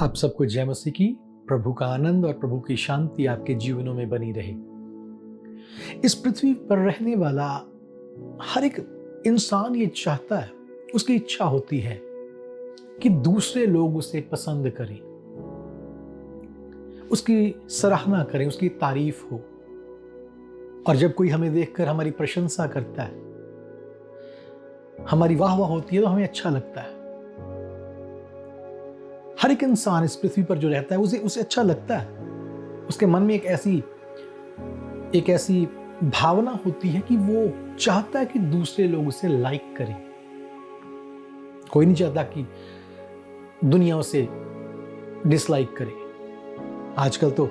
आप सबको जय मसीह की। प्रभु का आनंद और प्रभु की शांति आपके जीवनों में बनी रहे। इस पृथ्वी पर रहने वाला हर एक इंसान ये चाहता है, उसकी इच्छा होती है कि दूसरे लोग उसे पसंद करें, उसकी सराहना करें, उसकी तारीफ हो। और जब कोई हमें देखकर हमारी प्रशंसा करता है, हमारी वाह वाह होती है, तो हमें अच्छा लगता है। हर एक इंसान इस पृथ्वी पर जो रहता है उसे अच्छा लगता है। उसके मन में एक ऐसी भावना होती है कि वो चाहता है कि दूसरे लोग उसे लाइक करें। कोई नहीं चाहता कि दुनिया उसे डिसलाइक करे। आजकल तो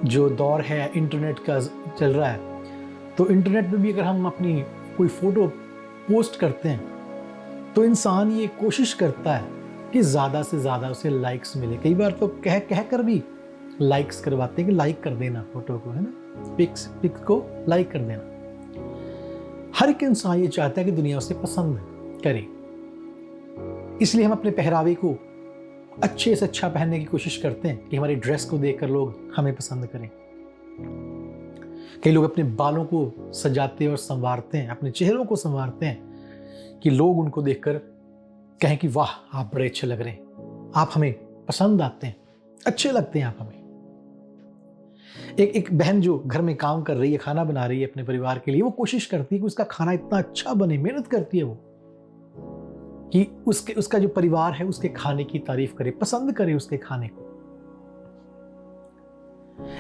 जो दौर है इंटरनेट का चल रहा है, तो इंटरनेट पे भी अगर हम अपनी कोई फोटो पोस्ट करते हैं तो इंसान ये कोशिश करता है कि ज़्यादा से ज़्यादा उसे लाइक्स मिले। कई बार तो कह कर भी लाइक्स करवाते हैं कि लाइक कर देना फोटो को, है ना, पिक को लाइक कर देना। हर एक इंसान ये चाहता है कि दुनिया उसे पसंद करे। इसलिए हम अपने पहरावे को अच्छे से अच्छा पहनने की कोशिश करते हैं कि हमारी ड्रेस को देखकर लोग हमें पसंद करें। कई लोग अपने बालों को सजाते और संवारते हैं, अपने चेहरों को संवारते हैं कि लोग उनको देखकर कहें कि वाह, आप बड़े अच्छे लग रहे हैं, आप हमें पसंद आते हैं, अच्छे लगते हैं आप हमें। एक बहन जो घर में काम कर रही है, खाना बना रही है अपने परिवार के लिए, वो कोशिश करती है कि उसका खाना इतना अच्छा बने, मेहनत करती है वो कि उसका जो परिवार है उसके खाने की तारीफ करे, पसंद करे उसके खाने को।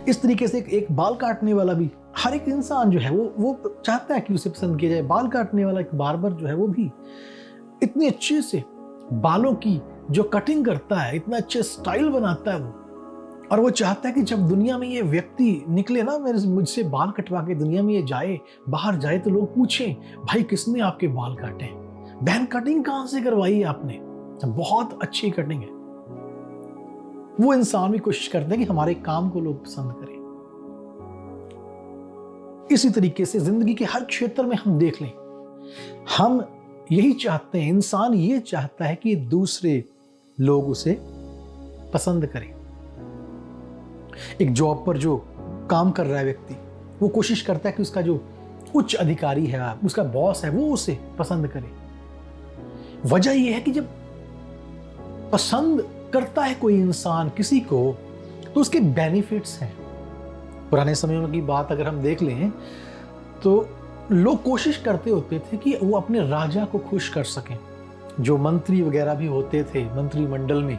इस तरीके से एक बाल काटने वाला भी, हर एक इंसान जो है वो चाहता है कि उसे पसंद किया जाए। बाल काटने वाला एक बार्बर जो है वो भी इतने अच्छे से बालों की जो कटिंग करता है, इतना अच्छे स्टाइल बनाता है वो, और वो चाहता है कि जब दुनिया में ये व्यक्ति निकले ना, मुझसे बाल कटवा के दुनिया में ये जाए, बाहर जाए, तो लोग पूछें, भाई किसने आपके बाल काटे? बहन, कटिंग कहां से करवाई है आपने? बहुत अच्छी कटिंग है। वो इंसान भी कोशिश करते हैं कि हमारे काम को लोग पसंद करें। इसी तरीके से जिंदगी के हर क्षेत्र में हम देख लें, हम यही चाहते हैं, इंसान ये चाहता है कि दूसरे लोग उसे पसंद करें। एक जॉब पर जो काम कर रहा है व्यक्ति, वो कोशिश करता है कि उसका जो उच्च अधिकारी है, उसका बॉस है, वो उसे पसंद करे। वजह यह है कि जब पसंद करता है कोई इंसान किसी को, तो उसके बेनिफिट्स हैं। पुराने समयों की बात अगर हम देख लें तो लोग कोशिश करते होते थे कि वो अपने राजा को खुश कर सकें। जो मंत्री वगैरह भी होते थे मंत्रिमंडल में,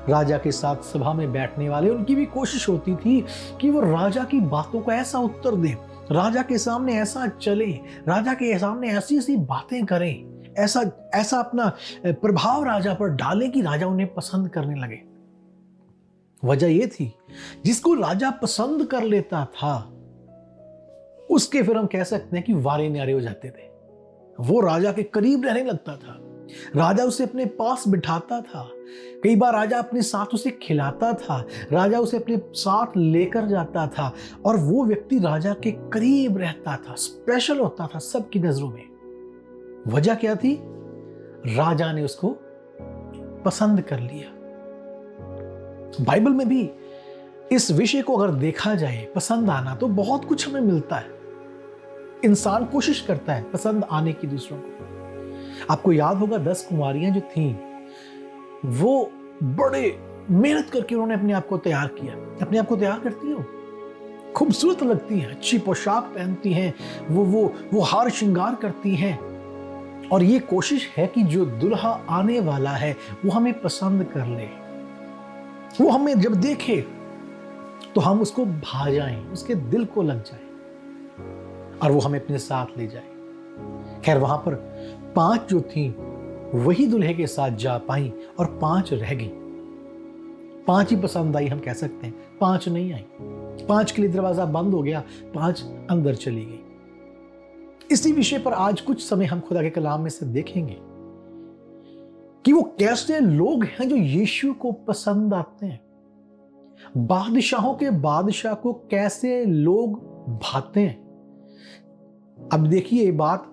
राजा के साथ सभा में बैठने वाले, उनकी भी कोशिश होती थी कि वो राजा की बातों का ऐसा उत्तर दें, राजा के सामने ऐसा चले, राजा के सामने ऐसी ऐसी बातें करें, ऐसा अपना प्रभाव राजा पर डालें कि राजा उन्हें पसंद करने लगे। वजह यह थी, जिसको राजा पसंद कर लेता था उसके फिर हम कह सकते हैं कि वारे न्यारे हो जाते थे। वो राजा के करीब रहने लगता था, राजा उसे अपने पास बिठाता था, कई बार राजा अपने साथ उसे खिलाता था, राजा उसे अपने साथ लेकर जाता था, और वो व्यक्ति राजा के करीब रहता था, स्पेशल होता था सबकी नजरों में। वजह क्या थी? राजा ने उसको पसंद कर लिया। बाइबल में भी इस विषय को अगर देखा जाए, पसंद आना, तो बहुत कुछ हमें मिलता है। इंसान कोशिश करता है पसंद आने की दूसरों को। आपको याद होगा 10 कुमारियां जो थीं, वो बड़े मेहनत करके उन्होंने अपने आप को तैयार किया। अपने आप को तैयार करती हो, खूबसूरत लगती हैं, अच्छी पोशाक पहनती हैं, वो हार श्रृंगार करती हैं, और ये कोशिश है कि जो दुल्हा आने वाला है वो हमें पसंद कर ले, वो हमें जब देखे तो हम उसको भा जाएं, उसके दिल को लग जाए, और वो हमें अपने साथ ले जाए। खैर, वहां पर 5 जो थी वही दुल्हे के साथ जा पाई, और 5 रह गई। 5 ही पसंद आई, हम कह सकते हैं, 5 नहीं आई। 5 के लिए दरवाजा बंद हो गया, 5 अंदर चली गई। इसी विषय पर आज कुछ समय हम खुदा के कलाम में से देखेंगे कि वो कैसे लोग हैं जो यीशु को पसंद आते हैं। बादशाहों के बादशाह को कैसे लोग भाते हैं। अब देखिए, ये बात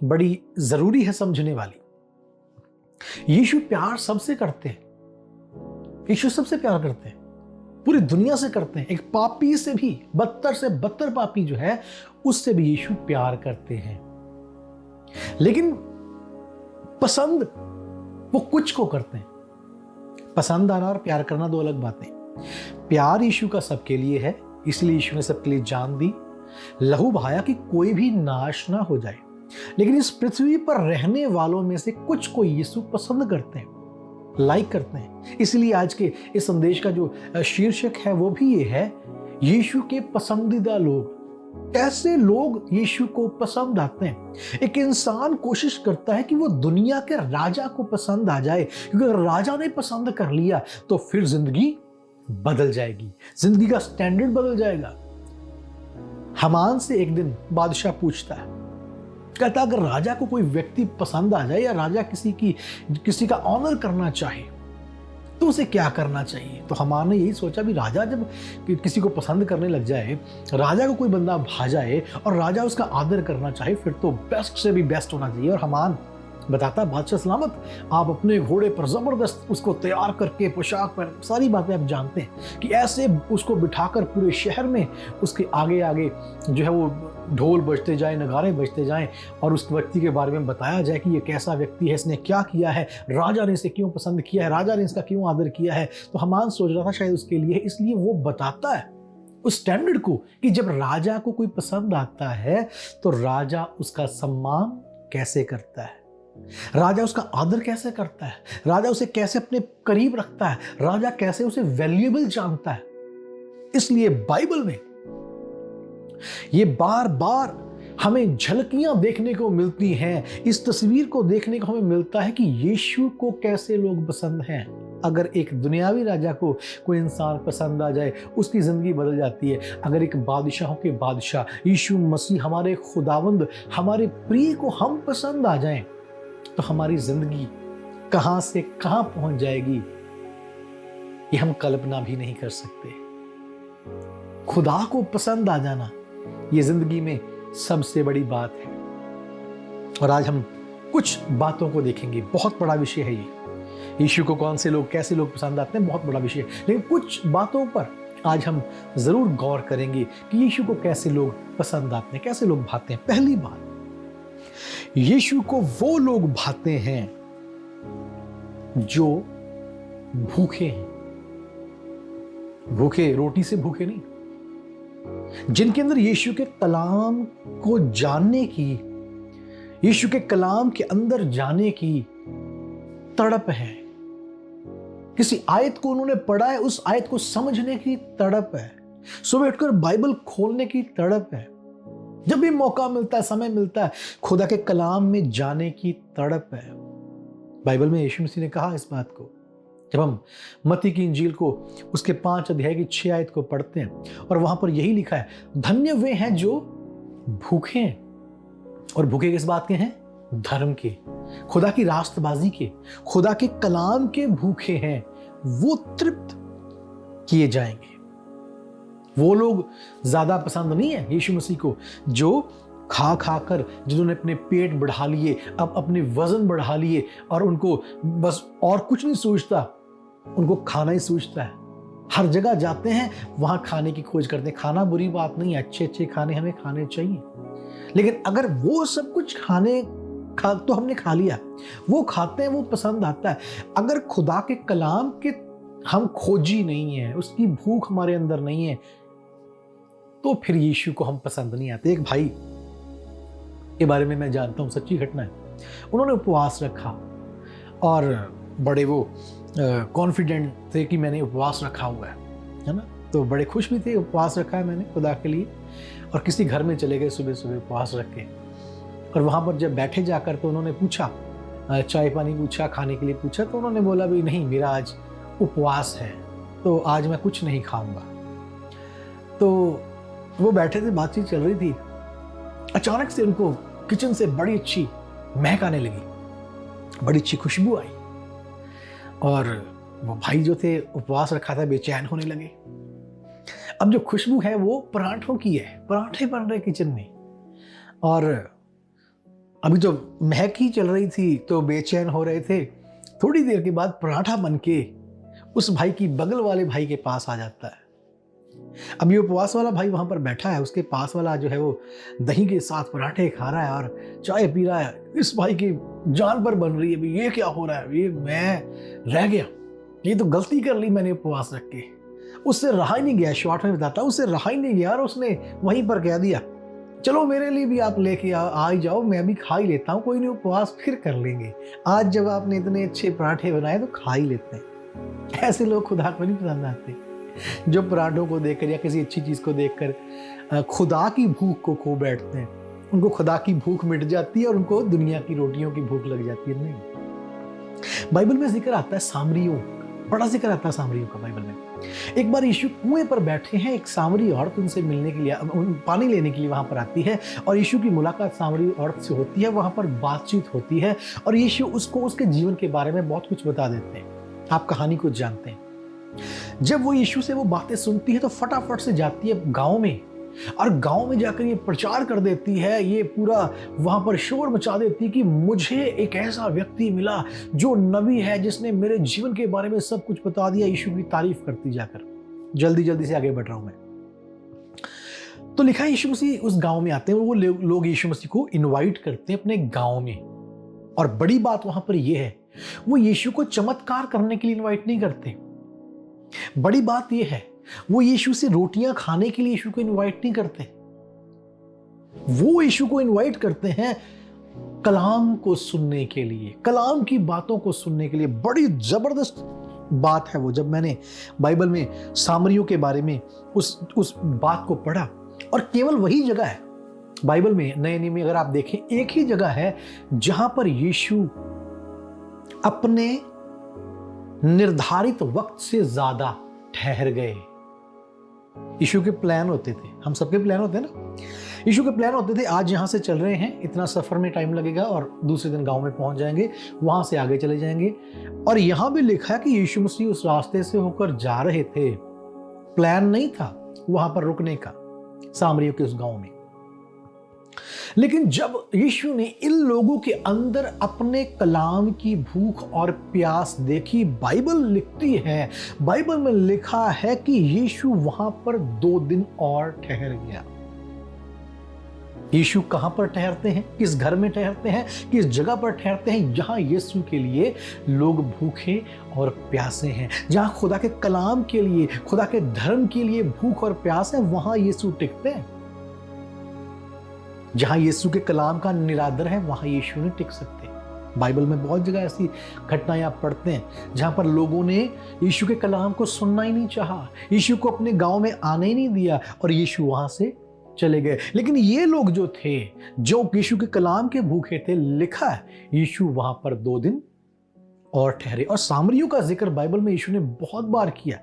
बड़ी जरूरी है समझने वाली। यीशु प्यार सबसे करते हैं, यीशु सबसे प्यार करते हैं, पूरी दुनिया से करते हैं। एक पापी से भी बदतर से बदतर पापी जो है उससे भी यीशु प्यार करते हैं। लेकिन पसंद वो कुछ को करते हैं। पसंद आना और प्यार करना दो अलग बातें। प्यार यीशु का सबके लिए है, इसलिए यीशु ने सबके लिए जान दी, लहू बहाया कि कोई भी नाश ना हो जाए। लेकिन इस पृथ्वी पर रहने वालों में से कुछ को यीशु पसंद करते हैं, लाइक करते हैं। इसलिए आज के इस संदेश का जो शीर्षक है वो भी ये है, यीशु के पसंदीदा लोग। कैसे लोग यीशु को पसंद आते हैं। एक इंसान कोशिश करता है कि वो दुनिया के राजा को पसंद आ जाए, क्योंकि अगर राजा ने पसंद कर लिया तो फिर जिंदगी बदल जाएगी, जिंदगी का स्टैंडर्ड बदल जाएगा। हमान से एक दिन बादशाह पूछता है, कहता अगर राजा को कोई व्यक्ति पसंद आ जाए या राजा किसी का ऑनर करना चाहे तो उसे क्या करना चाहिए। तो हमान ने यही सोचा भी राजा जब किसी को पसंद करने लग जाए, राजा को कोई बंदा भा जाए और राजा उसका आदर करना चाहे, फिर तो बेस्ट से भी बेस्ट होना चाहिए। और हमान बताता बादशाह सलामत, आप अपने घोड़े पर जबरदस्त उसको तैयार करके पोशाक पर, सारी बातें आप जानते हैं कि ऐसे उसको बिठाकर पूरे शहर में उसके आगे आगे जो है वो ढोल बजते जाए, नगारे बजते जाएं और उस व्यक्ति के बारे में बताया जाए कि ये कैसा व्यक्ति है, इसने क्या किया है, राजा ने इसे क्यों पसंद किया है, राजा ने इसका क्यों आदर किया है। तो हमान सोच रहा था शायद उसके लिए, इसलिए वो बताता है उस स्टैंडर्ड को कि जब राजा को कोई पसंद आता है तो राजा उसका सम्मान कैसे करता है, राजा उसका आदर कैसे करता है, राजा उसे कैसे अपने करीब रखता है, राजा कैसे उसे वैल्यूएबल जानता है। इसलिए बाइबल में ये बार बार हमें झलकियां देखने को मिलती हैं, इस तस्वीर को देखने को हमें मिलता है कि यीशु को कैसे लोग पसंद हैं। अगर एक दुनियावी राजा को कोई इंसान पसंद आ जाए, उसकी जिंदगी बदल जाती है। अगर एक बादशाहों के बादशाह यीशु मसीह, हमारे खुदावंद, हमारे प्रिय को हम पसंद आ जाएं, तो हमारी जिंदगी कहां से कहां पहुंच जाएगी ये हम कल्पना भी नहीं कर सकते। खुदा को पसंद आ जाना ये जिंदगी में सबसे बड़ी बात है। और आज हम कुछ बातों को देखेंगे, बहुत बड़ा विषय है ये। यीशु को कौन से लोग, कैसे लोग पसंद आते हैं, बहुत बड़ा विषय है। लेकिन कुछ बातों पर आज हम जरूर गौर करेंगे कि यीशु को कैसे लोग पसंद आते हैं, कैसे लोग भाते हैं। पहली बात, यीशु को वो लोग भाते हैं जो भूखे हैं। भूखे रोटी से भूखे नहीं, जिनके अंदर यीशु के कलाम को जानने की, यीशु के कलाम के अंदर जाने की तड़प है। किसी आयत को उन्होंने पढ़ा है, उस आयत को समझने की तड़प है, सुबह उठकर बाइबल खोलने की तड़प है, जब भी मौका मिलता है, समय मिलता है, खुदा के कलाम में जाने की तड़प है। बाइबल में यीशु मसीह ने कहा इस बात को, जब हम मत्ती की इंजील को उसके 5 अध्याय की 6 आयत को पढ़ते हैं और वहां पर यही लिखा है, धन्य वे हैं जो भूखे हैं। और भूखे किस बात के हैं? धर्म के, खुदा की रास्तबाजी के, खुदा के कलाम के भूखे हैं, वो तृप्त किए जाएंगे। वो लोग ज्यादा पसंद नहीं है यीशु मसीह को जो खा खाकर, जिन्होंने अपने पेट बढ़ा लिए, अब अपने वजन बढ़ा लिए और उनको बस और कुछ नहीं सोचता, उनको खाना ही सोचता है। हर जगह जाते हैं, वहां खाने की खोज करते हैं। खाना बुरी बात नहीं है, अच्छे अच्छे खाने हमें खाने चाहिए, लेकिन अगर वो सब कुछ तो हमने खा लिया, वो खाते हैं, वो पसंद आता है। अगर खुदा के कलाम के हम खोजी नहीं है, उसकी भूख हमारे अंदर नहीं है, तो फिर यीशु को हम पसंद नहीं आते। एक भाई के बारे में मैं जानता हूं, सच्ची घटना है। उन्होंने उपवास रखा और बड़े वो कॉन्फिडेंट थे कि मैंने उपवास रखा हुआ है ना, तो बड़े खुश भी थे, उपवास रखा है मैंने खुदा के लिए। और किसी घर में चले गए सुबह सुबह उपवास रख के, और वहां पर जब बैठे जाकर तो उन्होंने पूछा, चाय पानी पूछा, खाने के लिए पूछा, तो उन्होंने बोला भी नहीं, मेरा आज उपवास है, तो आज मैं कुछ नहीं खाऊंगा। तो वो बैठे थे, बातचीत चल रही थी, अचानक से उनको किचन से बड़ी अच्छी महक आने लगी, बड़ी अच्छी खुशबू आई, और वो भाई जो थे उपवास रखा था बेचैन होने लगे। अब जो खुशबू है वो पराठों की है, पराठे बन रहे किचन में, और अभी तो महक ही चल रही थी तो बेचैन हो रहे थे। थोड़ी देर के बाद पराठा बन के उस भाई की बगल वाले भाई के पास आ जाता है। अब ये उपवास वाला भाई वहां पर बैठा है, उसके पास वाला जो है वो दही के साथ पराठे खा रहा है और चाय पी रहा है। इस भाई की जान पर बन रही है, भाई ये क्या हो रहा है, ये मैं रह गया, ये तो गलती कर ली मैंने उपवास रख के। उससे रहा ही नहीं गया, शॉर्ट में बताता हूँ, उससे रहा ही नहीं गया और उसने वहीं पर कह दिया चलो मेरे लिए भी आप लेके आ ही जाओ, मैं भी खा ही लेता हूँ, कोई नहीं उपवास फिर कर लेंगे, आज जब आपने इतने अच्छे पराठे बनाए तो खा ही लेते हैं। ऐसे लोग खुदा को नहीं पसंद आते, जो पराठों को देखकर या किसी अच्छी चीज को देखकर खुदा की भूख को खो बैठते हैं। उनको खुदा की भूख मिट जाती है और उनको दुनिया की रोटियों की भूख लग जाती है। नहीं, बाइबल में जिक्र आता है सामरियों, बड़ा जिक्र आता है सामरियों का बाइबल में। एक बार यीशु कुएं पर बैठे हैं, एक सामरी औरत उनसे मिलने के लिए, पानी लेने के लिए वहां पर आती है और यीशु की मुलाकात सामरी औरत से होती है, वहां पर बातचीत होती है और यीशु उसको उसके जीवन के बारे में बहुत कुछ बता देते हैं। आप कहानी को जानते हैं। जब वो यीशु से वो बातें सुनती है तो फटाफट से जाती है गांव में और गांव में जाकर ये प्रचार कर देती है, ये पूरा वहां पर शोर मचा देती है कि मुझे एक ऐसा व्यक्ति मिला जो नबी है, जिसने मेरे जीवन के बारे में सब कुछ बता दिया। यीशु की तारीफ करती जाकर जल्दी जल्दी से आगे बढ़ रहा हूं मैं। तो लिखा है यीशु मसीह उस गांव में आते हैं, वो लोग यीशु मसीह को इनवाइट करते हैं अपने गांव में। और बड़ी बात वहां पर यह है, वो यीशु को चमत्कार करने के लिए इनवाइट नहीं करते। बड़ी बात यह है, वो यीशु से रोटियां खाने के लिए यीशु को इनवाइट नहीं करते। वो यीशु को इनवाइट करते हैं कलाम को सुनने के लिए, कलाम की बातों को सुनने के लिए। बड़ी जबरदस्त बात है वो। जब मैंने बाइबल में सामरियों के बारे में उस बात को पढ़ा, और केवल वही जगह है बाइबल में, नए नियम में अगर आप देखें, एक ही जगह है जहां पर यीशु अपने निर्धारित वक्त से ज्यादा ठहर गए। यीशु के प्लान होते थे, हम सबके प्लान होते हैं ना, यीशु के प्लान होते थे आज यहां से चल रहे हैं, इतना सफर में टाइम लगेगा और दूसरे दिन गांव में पहुंच जाएंगे, वहां से आगे चले जाएंगे। और यहां भी लिखा है कि यीशु मसीह उस रास्ते से होकर जा रहे थे। प्लान नहीं था वहां पर रुकने का सामरियों के उस गांव में। लेकिन जब यीशु ने इन लोगों के अंदर अपने कलाम की भूख और प्यास देखी, बाइबल लिखती है, बाइबल में लिखा है कि यीशु वहां पर 2 दिन और ठहर गया। यीशु कहां पर ठहरते हैं, किस घर में ठहरते हैं, किस जगह पर ठहरते हैं? जहां यीशु के लिए लोग भूखे और प्यासे हैं, जहां खुदा के कलाम के लिए, खुदा के धर्म के लिए भूख और प्यास है, वहां यीशु टिकते हैं। जहां यीशु के कलाम का निरादर है, वहां यीशु नहीं टिक सकते। बाइबल में बहुत जगह ऐसी घटनाएं आप पढ़ते हैं जहां पर लोगों ने यीशु के कलाम को सुनना ही नहीं चाहा, यीशु को अपने गांव में आने ही नहीं दिया और यीशु वहां से चले गए। लेकिन ये लोग जो थे, जो यीशु के कलाम के भूखे थे, लिखा है यीशु वहां पर 2 दिन और ठहरे। और सामरियों का जिक्र बाइबल में यीशु ने बहुत बार किया,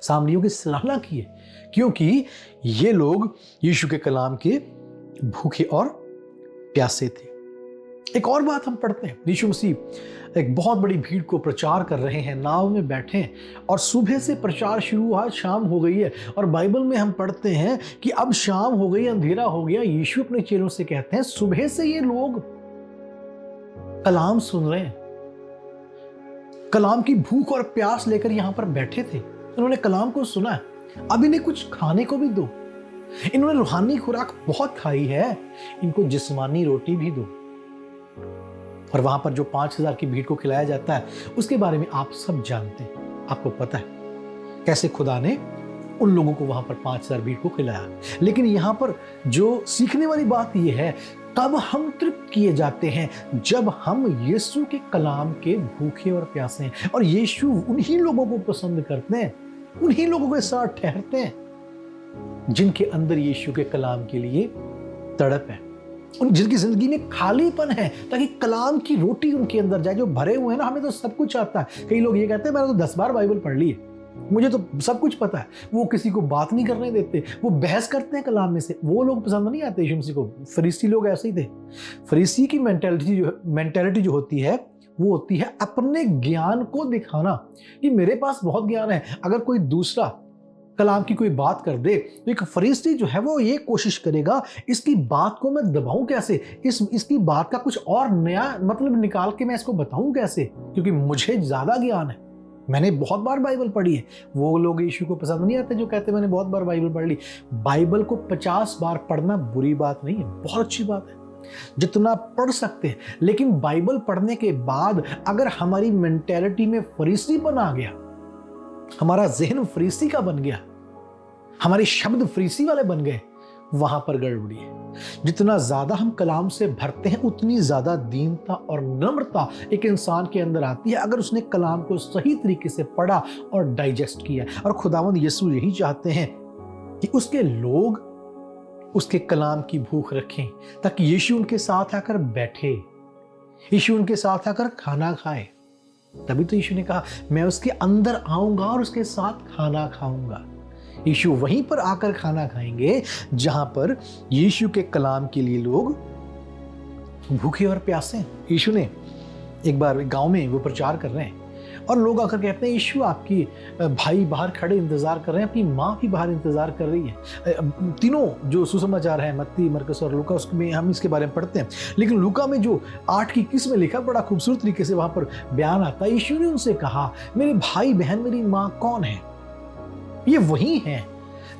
सामरियों की सराहना की है, क्योंकि ये लोग यीशु के कलाम के भूखे और प्यासे थे। एक और बात हम पढ़ते हैं, यीशु मसीह एक बहुत बड़ी भीड़ को प्रचार कर रहे हैं, नाव में बैठे हैं और सुबह से प्रचार शुरू हुआ, शाम हो गई है और बाइबल में हम पढ़ते हैं कि अब शाम हो गई, अंधेरा हो गया। यीशु अपने चेलों से कहते हैं, सुबह से ये लोग कलाम सुन रहे हैं, कलाम की भूख और प्यास लेकर यहां पर बैठे थे, उन्होंने कलाम को सुना, अब इन्हें कुछ खाने को भी दो। इन्होंने रूहानी खुराक बहुत खाई है, इनको जिस्मानी रोटी भी दो। और वहां पर जो 5000 की भीड़ को खिलाया जाता है, उसके बारे में आप सब जानते हैं, आपको पता है कैसे खुदा ने उन लोगों को वहां पर 5000 भीड़ को खिलाया। लेकिन यहां पर जो सीखने वाली बात यह है, तब हम तृप्त किए जाते हैं जब हम यीशु के कलाम के भूखे और प्यासे हैं। और यीशु उन्हीं लोगों को पसंद करते हैं, उन्हीं लोगों के साथ ठहरते हैं जिनके अंदर यीशु के कलाम के लिए तड़प है, जिनकी जिंदगी में खालीपन है, ताकि कलाम की रोटी उनके अंदर जाए, जो भरे हुए हैं ना। हमें तो सब कुछ आता है, कई लोग ये कहते हैं मैंने तो 10 बार बाइबल पढ़ ली है, मुझे तो सब कुछ पता है। वो किसी को बात नहीं करने देते, वो बहस करते हैं कलाम में से। वो लोग पसंद नहीं आते यीशु मसीह को। फरीसी लोग ऐसे ही थे। फरीसी की मेंटालिटी जो होती है, वो होती है अपने ज्ञान को दिखाना कि मेरे पास बहुत ज्ञान है। अगर कोई दूसरा कलाम की कोई बात कर दे तो एक फरीसी जो है वो ये कोशिश करेगा, इसकी बात को मैं दबाऊं कैसे, इसकी बात का कुछ और नया मतलब निकाल के मैं इसको बताऊं कैसे, क्योंकि मुझे ज्यादा ज्ञान है, मैंने बहुत बार बाइबल पढ़ी है। वो लोग यीशु को पसंद नहीं आते जो कहते मैंने बहुत बार बाइबल पढ़ ली। बाइबल को 50 बार पढ़ना बुरी बात नहीं है, बहुत अच्छी बात है, जितना पढ़ सकते हैं। लेकिन बाइबल पढ़ने के बाद अगर हमारी मेंटेलिटी में फरीसी बना गया, हमारा जहन फरीसी का बन गया, हमारे शब्द फरीसी वाले बन गए, वहां पर गड़बड़ी है। जितना ज्यादा हम कलाम से भरते हैं उतनी ज्यादा दीनता और नम्रता एक इंसान के अंदर आती है, अगर उसने कलाम को सही तरीके से पढ़ा और डाइजेस्ट किया। और खुदावंद यीशु यही चाहते हैं कि उसके लोग उसके कलाम की भूख रखें, ताकि यीशु उनके साथ आकर बैठे, यीशु उनके साथ आकर खाना खाए। तभी तो यीशु ने कहा मैं उसके अंदर आऊंगा और उसके साथ खाना खाऊंगा। यीशु वहीं पर आकर खाना खाएंगे जहां पर यीशु के कलाम के लिए लोग भूखे और प्यासे हैं। यीशु ने एक बार गांव में वो प्रचार कर रहे हैं और लोग आकर कहते हैं यीशु आपकी भाई बाहर खड़े इंतजार कर रहे हैं, आपकी माँ भी बाहर इंतजार कर रही है। तीनों जो सुसमाचार है, मत्ती, मरकस और लूका, उसमें हम इसके बारे में पढ़ते हैं। लेकिन लूका में जो 8:21 में लिखा, बड़ा खूबसूरत तरीके से वहां पर बयान आता है। यीशु ने उनसे कहा मेरे भाई बहन मेरी माँ कौन है? ये वही हैं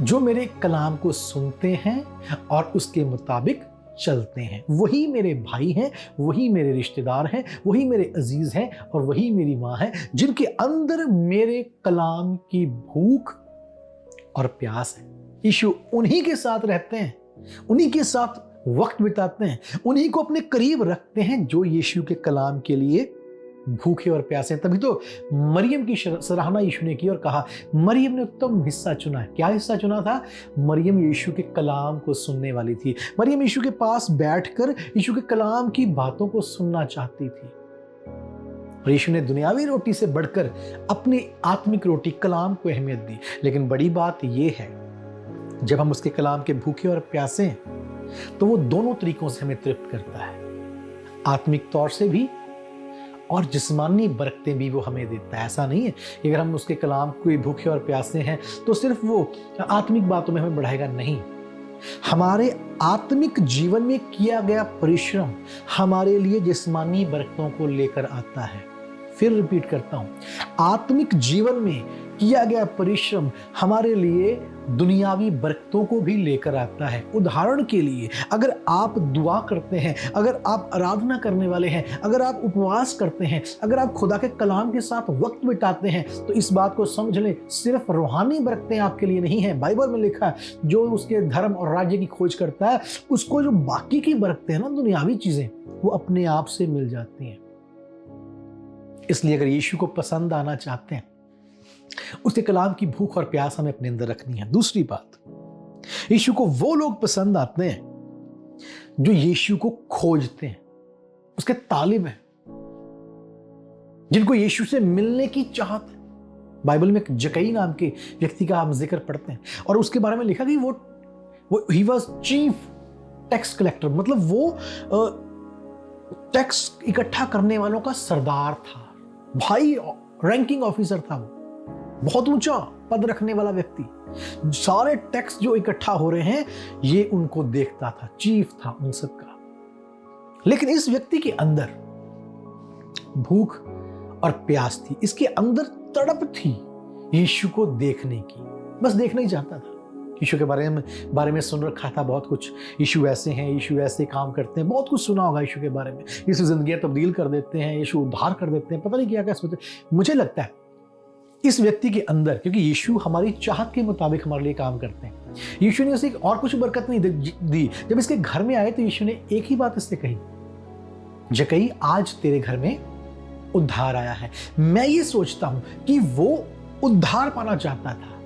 जो मेरे कलाम को सुनते हैं और उसके मुताबिक चलते हैं। वही मेरे भाई हैं, वही मेरे रिश्तेदार हैं, वही मेरे अजीज हैं और वही मेरी माँ है, जिनके अंदर मेरे कलाम की भूख और प्यास है। यीशु उन्हीं के साथ रहते हैं, उन्हीं के साथ वक्त बिताते हैं, उन्हीं को अपने करीब रखते हैं जो यीशु के कलाम के लिए भूखे और प्यासे। तभी तो मरियम की सराहना यीशु ने की और कहा मरियम ने उत्तम हिस्सा चुना है। क्या हिस्सा चुना था? मरियम यीशु के कलाम को सुनने वाली थी। मरियम यीशु के पास बैठकर यीशु के कलाम की बातों को सुनना चाहती थी। और यीशु ने दुनियावी रोटी से बढ़कर अपनी आत्मिक रोटी कलाम को अहमियत दी। लेकिन बड़ी बात यह है, जब हम उसके कलाम के भूखे और प्यासे हैं तो वो दोनों तरीकों से हमें तृप्त करता है, आत्मिक तौर से भी और जिस्मानी बरकतें भी वो हमें देता है। ऐसा नहीं है कि अगर हम उसके कलाम को भूखे और प्यासे हैं तो सिर्फ वो आत्मिक बातों में हमें बढ़ाएगा, नहीं। हमारे आत्मिक जीवन में किया गया परिश्रम हमारे लिए जिस्मानी बरकतों को लेकर आता है। फिर रिपीट करता हूं, आत्मिक जीवन में किया गया परिश्रम हमारे लिए दुनियावी बरकतों को भी लेकर आता है। उदाहरण के लिए, अगर आप दुआ करते हैं, अगर आप आराधना करने वाले हैं, अगर आप उपवास करते हैं, अगर आप खुदा के कलाम के साथ वक्त बिताते हैं, तो इस बात को समझ लें, सिर्फ रूहानी बरकतें आपके लिए नहीं है। बाइबल में लिखा है जो उसके धर्म और राज्य की खोज करता है उसको जो बाकी की बरकतें हैं ना, दुनियावी चीजें, वो अपने आप से मिल जाती हैं। इसलिए अगर यीशु को पसंद आना चाहते हैं, उसके कलाम की भूख और प्यास हमें अपने अंदर रखनी है। दूसरी बात, यीशु को वो लोग पसंद आते हैं जो यीशु को खोजते हैं, उसके तालिब हैं, जिनको यीशु से मिलने की चाहत है। बाइबल में एक जकई नाम के व्यक्ति का हम जिक्र पढ़ते हैं और उसके बारे में लिखा कि वो he was chief tax collector, मतलब वो टैक्स इकट्ठा करने वालों का सरदार था, भाई रैंकिंग ऑफिसर था, वो बहुत ऊंचा पद रखने वाला व्यक्ति। सारे टैक्स जो इकट्ठा हो रहे हैं ये उनको देखता था, चीफ था उन सब का। लेकिन इस व्यक्ति के अंदर भूख और प्यास थी, इसके अंदर तड़प थी यीशु को देखने की, बस देखना ही चाहता था। यीशु के बारे में सुन रखा था बहुत कुछ, यीशु ऐसे हैं, यीशु ऐसे काम करते हैं, बहुत कुछ सुना होगा यीशु के बारे में। यीशु जिंदगियां तब्दील कर देते हैं, यीशु उद्धार कर देते हैं, पता नहीं क्या क्या सोचे। मुझे लगता है इस व्यक्ति के अंदर, क्योंकि यीशु हमारी चाहत के मुताबिक हमारे लिए काम करते हैं, यीशु ने उसे और कुछ बरकत नहीं दी। जब इसके घर में आए तो यीशु ने एक ही बात इससे कही, जकई आज तेरे घर में उद्धार आया है। मैं ये सोचता हूं कि वो उद्धार पाना चाहता था।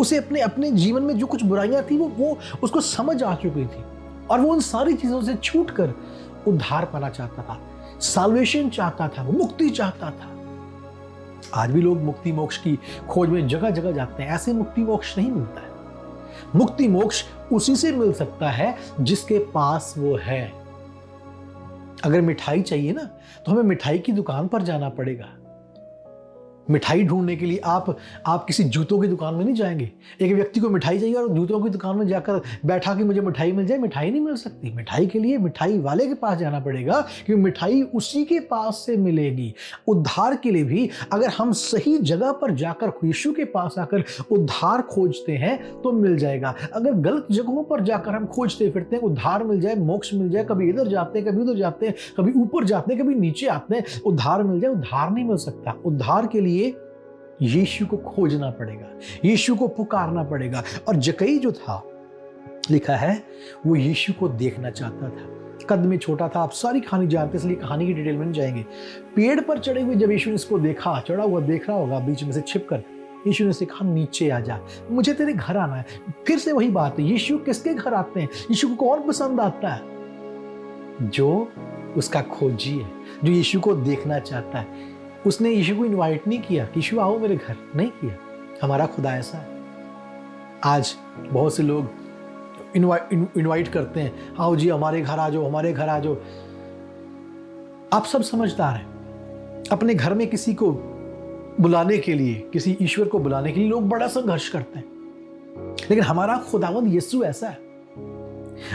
उसे अपने जीवन में जो कुछ बुराइयां थी वो उसको समझ आ चुकी थी और वो उन सारी चीजों से छूटकर उद्धार पाना चाहता था, साल्वेशन चाहता था, वो मुक्ति चाहता था। आज भी लोग मुक्ति मोक्ष की खोज में जगह जगह जाते हैं, ऐसे मुक्ति मोक्ष नहीं मिलता है। मुक्ति मोक्ष उसी से मिल सकता है जिसके पास वो है। अगर मिठाई चाहिए ना तो हमें मिठाई की दुकान पर जाना पड़ेगा। मिठाई ढूंढने के लिए आप किसी जूतों की दुकान में नहीं जाएंगे। एक व्यक्ति को मिठाई चाहिए और जूतों की दुकान में जाकर बैठा कि मुझे मिठाई मिल जाए, मिठाई नहीं मिल सकती। मिठाई के लिए मिठाई वाले के पास जाना पड़ेगा, क्योंकि मिठाई उसी के पास से मिलेगी। उद्धार के लिए भी अगर हम सही जगह पर जाकर यीशु के पास आकर उद्धार खोजते हैं तो मिल जाएगा। अगर गलत जगहों पर जाकर हम खोजते फिरते हैं उद्धार मिल जाए, मोक्ष मिल जाए, कभी इधर जाते हैं, कभी उधर जाते हैं, कभी ऊपर जाते हैं, कभी नीचे आते हैं, उद्धार मिल जाए, उद्धार नहीं मिल सकता। उद्धार के लिए यीशु को खोजना पड़ेगा, यीशु को पुकारना पड़ेगा। और जक्कई जो था, लिखा है वो यीशु को देखना चाहता था। कद में छोटा था, आप सारी कहानी जानते हैं इसलिए कहानी की डिटेल में नहीं जाएंगे। पेड़ पर चढ़े हुए जब यीशु ने इसको देखा, चढ़ा हुआ देख रहा होगा बीच में से छिपकर, यीशु ने कहा नीचे आ जा, मुझे तेरे घर आना है। फिर से वही बात है, यीशु किसके घर आते हैं? यीशु को कौन पसंद आता है? जो उसका खोजी है, जो यीशु को देखना चाहता है। उसने यीशु को इनवाइट नहीं किया कि यीशु आओ मेरे घर, नहीं किया। हमारा खुदा ऐसा है। आज बहुत से लोग इनवाइट करते हैं, आओ जी हमारे घर आ जाओ, हमारे घर आ जाओ। आप सब समझदार हैं। अपने घर में किसी को बुलाने के लिए, किसी ईश्वर को बुलाने के लिए लोग बड़ा संघर्ष करते हैं, लेकिन हमारा खुदावंद यीशु ऐसा है।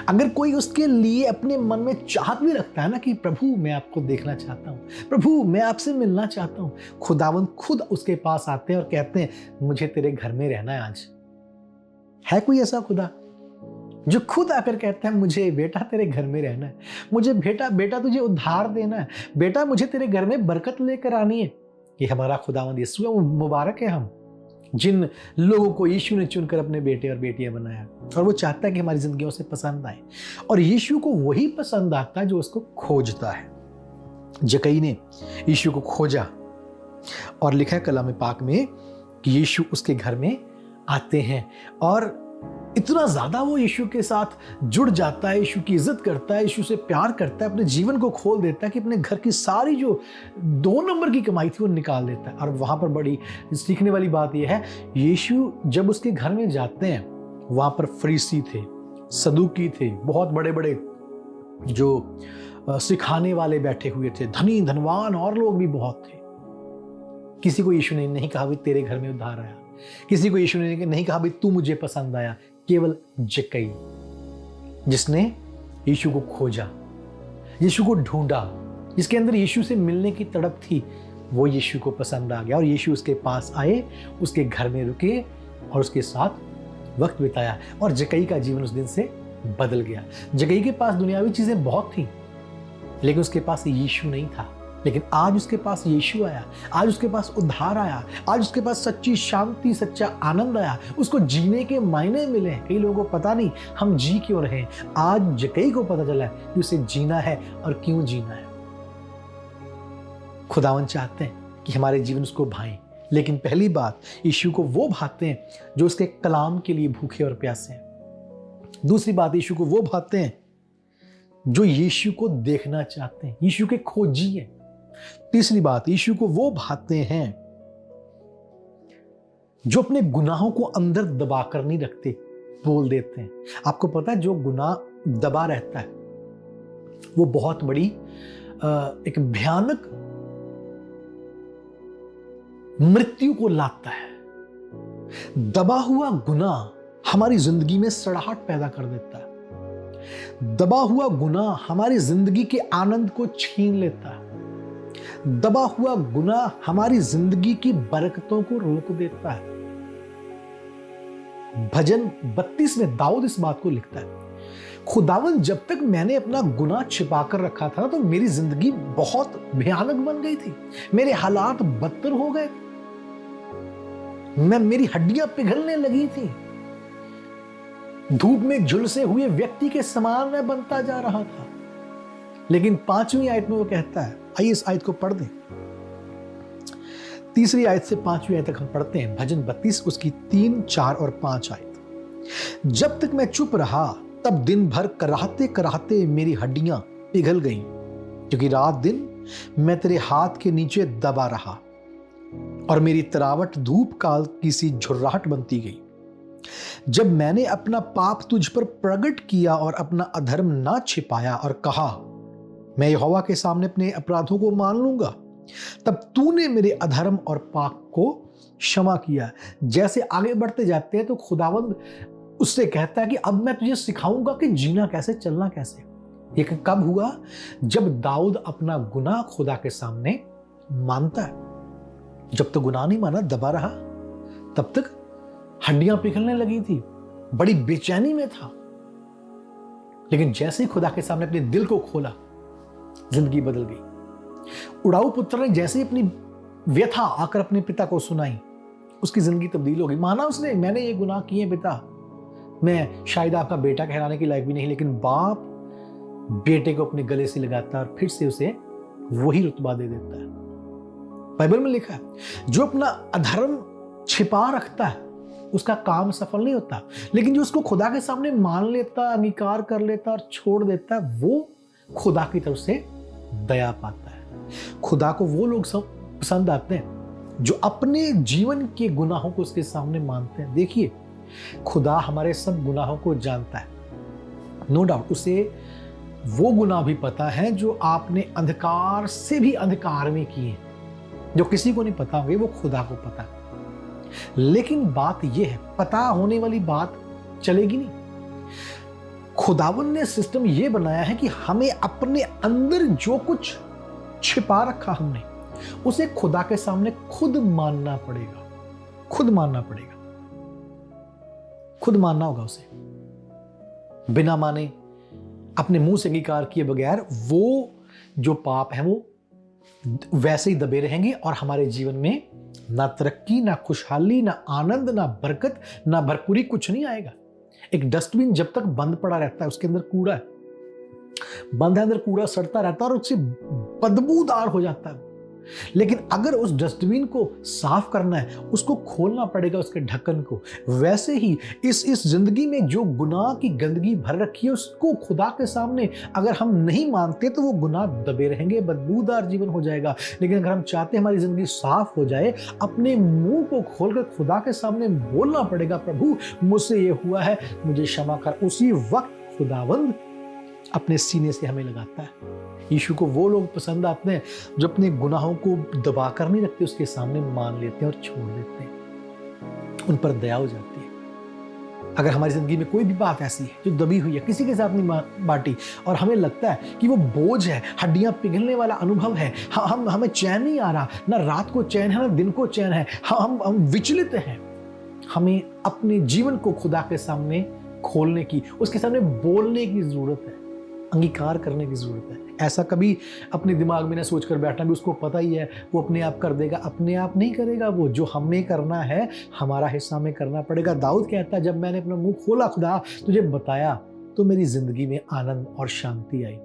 अगर कोई उसके लिए अपने मन में चाहत भी रखता है ना कि प्रभु मैं आपको देखना चाहता हूं, प्रभु मैं आपसे मिलना चाहता हूं, खुदावंद खुद उसके पास आते हैं और कहते हैं मुझे तेरे घर में रहना है आज। है कोई ऐसा खुदा जो खुद आकर कहता है मुझे बेटा तेरे घर में रहना है, मुझे बेटा तुझे उद्धार देना है, बेटा मुझे तेरे घर में बरकत लेकर आनी है? ये हमारा खुदावंद यीशु है। मुबारक है हम जिन लोगों को यीशु ने चुनकर अपने बेटे और बेटियां बनाया, और वो चाहता है कि हमारी जिंदगियों से पसंद आए। और यीशु को वही पसंद आता है जो उसको खोजता है। जक्कई ने यीशु को खोजा और लिखा है कलाम पाक में कि यीशु उसके घर में आते हैं, और इतना ज्यादा वो यीशु के साथ जुड़ जाता है, यीशु की इज्जत करता है, यीशु से प्यार करता है, अपने जीवन को खोल देता है कि अपने घर की सारी जो 2 नंबर की कमाई थी वो निकाल देता है। और वहां पर बड़ी सीखने वाली बात यह है, यीशु जब उसके घर में जाते हैं, वहां पर फरीसी थे, सदूकी थे, बहुत बड़े बड़े जो सिखाने वाले बैठे हुए थे, धनी धनवान और लोग भी बहुत थे। किसी को यीशु ने नहीं कहा भी तेरे घर में उद्धार आया, किसी को यीशु ने नहीं कहा भी तू मुझे पसंद आया। केवल जक्कई जिसने यीशु को खोजा, यीशु को ढूंढा, जिसके अंदर यीशु से मिलने की तड़प थी, वो यीशु को पसंद आ गया और यीशु उसके पास आए, उसके घर में रुके और उसके साथ वक्त बिताया। और जक्कई का जीवन उस दिन से बदल गया। जक्कई के पास दुनियावी चीजें बहुत थी, लेकिन उसके पास यीशु नहीं था। लेकिन आज उसके पास यीशु आया, आज उसके पास उद्धार आया, आज उसके पास सच्ची शांति, सच्चा आनंद आया, उसको जीने के मायने मिले। कई लोगों को पता नहीं हम जी क्यों रहे हैं, आज जक्कई को पता चला कि उसे जीना है और क्यों जीना है। खुदावन चाहते हैं कि हमारे जीवन उसको भाएं, लेकिन पहली बात, यीशु को वो भाते हैं जो उसके कलाम के लिए भूखे और प्यासे हैं। दूसरी बात, यीशु को वो भाते हैं जो यीशु को देखना चाहते हैं, यीशु के खोजी हैं। तीसरी बात, यीशु को वो भाते हैं जो अपने गुनाहों को अंदर दबा कर नहीं रखते, बोल देते हैं। आपको पता है जो गुनाह दबा रहता है वो बहुत बड़ी एक भयानक मृत्यु को लाता है। दबा हुआ गुनाह हमारी जिंदगी में सड़ाहट पैदा कर देता है। दबा हुआ गुनाह हमारी जिंदगी के आनंद को छीन लेता है। दबा हुआ गुनाह हमारी जिंदगी की बरकतों को रोक देता है। भजन 32 में दाऊद इस बात को लिखता है, खुदावन जब तक मैंने अपना गुनाह छिपा कर रखा था तो मेरी जिंदगी बहुत भयानक बन गई थी, मेरे हालात बदतर हो गए, मेरी हड्डियां पिघलने लगी थी, धूप में झुलसे हुए व्यक्ति के समान मैं बनता जा रहा था। लेकिन 5वीं आयत में वो कहता है, आइए इस आयत को पढ़ दें। 3री आयत से 5वीं आयत तक हम पढ़ते हैं, भजन 32 उसकी 3, 4 और 5 आयत। जब तक मैं चुप रहा तब दिन भर कराहते कराहते मेरी हड्डियां पिघल गईं, क्योंकि रात दिन मैं तेरे हाथ के नीचे दबा रहा और मेरी तरावट धूप काल की सी झुर्राहट बनती गई। जब मैंने अपना पाप तुझ पर प्रकट किया और अपना अधर्म ना छिपाया और कहा मैं यहोवा के सामने अपने अपराधों को मान लूंगा, तब तूने मेरे अधर्म और पाप को क्षमा किया। जैसे आगे बढ़ते जाते हैं तो खुदावंद उससे कहता है कि अब मैं तुझे सिखाऊंगा कि जीना कैसे, चलना कैसे। ये कब हुआ? जब दाऊद अपना गुनाह खुदा के सामने मानता है। जब तक गुनाह नहीं माना, दबा रहा, तब तक हड्डियां पिघलने लगी थी, बड़ी बेचैनी में था। लेकिन जैसे ही खुदा के सामने अपने दिल को खोला, जिंदगी बदल गई। उड़ाऊ पुत्र ने जैसे ही अपनी व्यथा आकर अपने पिता को सुनाई, उसकी जिंदगी तब्दील हो गई। माना उसने, मैंने ये गुनाह किए पिता, मैं शायद आपका बेटा कहलाने के लायक भी नहीं, लेकिन बाप बेटे को अपने गले से लगाता है और फिर से उसे वही रुतबा दे देता है। बाइबल में लिखा है, जो अपना अधर्म छिपा रखता है उसका काम सफल नहीं होता, लेकिन जो उसको खुदा के सामने मान लेता, अंगीकार कर लेता और छोड़ देता है, वो खुदा की तरफ से दया पाता है। खुदा को वो लोग सब पसंद आते हैं जो अपने जीवन के गुनाहों को उसके सामने मानते हैं। देखिए, खुदा हमारे सब गुनाहों को जानता है, नो डाउट। उसे वो गुनाह भी पता है जो आपने अंधकार से भी अंधकार में किए, जो किसी को नहीं पता होंगे, वो खुदा को पता है। लेकिन बात यह है, पता होने वाली बात चलेगी नहीं। खुदावन ने सिस्टम यह बनाया है कि हमें अपने अंदर जो कुछ छिपा रखा हमने, उसे खुदा के सामने खुद मानना पड़ेगा। खुद मानना पड़ेगा, खुद मानना होगा उसे। बिना माने, अपने मुंह से अंगीकार किए बगैर वो जो पाप है वो वैसे ही दबे रहेंगे और हमारे जीवन में ना तरक्की, ना खुशहाली, ना आनंद, ना बरकत, ना भरपूरी, कुछ नहीं आएगा। एक डस्टबिन जब तक बंद पड़ा रहता है, उसके अंदर कूड़ा है, बंद है, अंदर कूड़ा सड़ता रहता है और उससे बदबूदार हो जाता है। लेकिन अगर उस डस्टबिन को साफ करना है, उसको खोलना पड़ेगा, उसके ढक्कन को। वैसे ही इस जिंदगी में जो गुनाह की गंदगी भर रखी है, उसको खुदा के सामने अगर हम नहीं मानते तो वो गुनाह दबे रहेंगे, बदबूदार जीवन हो जाएगा। लेकिन अगर हम चाहते हैं हमारी जिंदगी साफ हो जाए, अपने मुंह को खोलकर खुदा के सामने बोलना पड़ेगा, प्रभु मुझसे ये हुआ है, मुझे क्षमा कर। उसी वक्त खुदावंद अपने सीने से हमें लगाता है। यीशु को वो लोग पसंद आते हैं जो अपने गुनाहों को दबा कर नहीं रखते, उसके सामने मान लेते हैं और छोड़ देते हैं। उन पर दया हो जाती है। अगर हमारी जिंदगी में कोई भी बात ऐसी है जो दबी हुई है, किसी के साथ नहीं बांटी, और हमें लगता है कि वो बोझ है, हड्डियां पिघलने वाला अनुभव है, हमें चैन नहीं आ रहा, ना रात को चैन है, ना दिन को चैन है, हम विचलित हैं, हमें अपने जीवन को खुदा के सामने खोलने की, उसके सामने बोलने की जरूरत है, अंगीकार करने की जरूरत है। ऐसा कभी अपने दिमाग में ना सोचकर बैठना भी, उसको पता ही है वो अपने आप कर देगा। अपने आप नहीं करेगा, वो जो हमें करना है, हमारा हिस्सा में करना पड़ेगा। दाऊद कहता है, जब मैंने अपना मुंह खोला खुदा, तुझे बताया, तो मेरी जिंदगी में आनंद और शांति आई।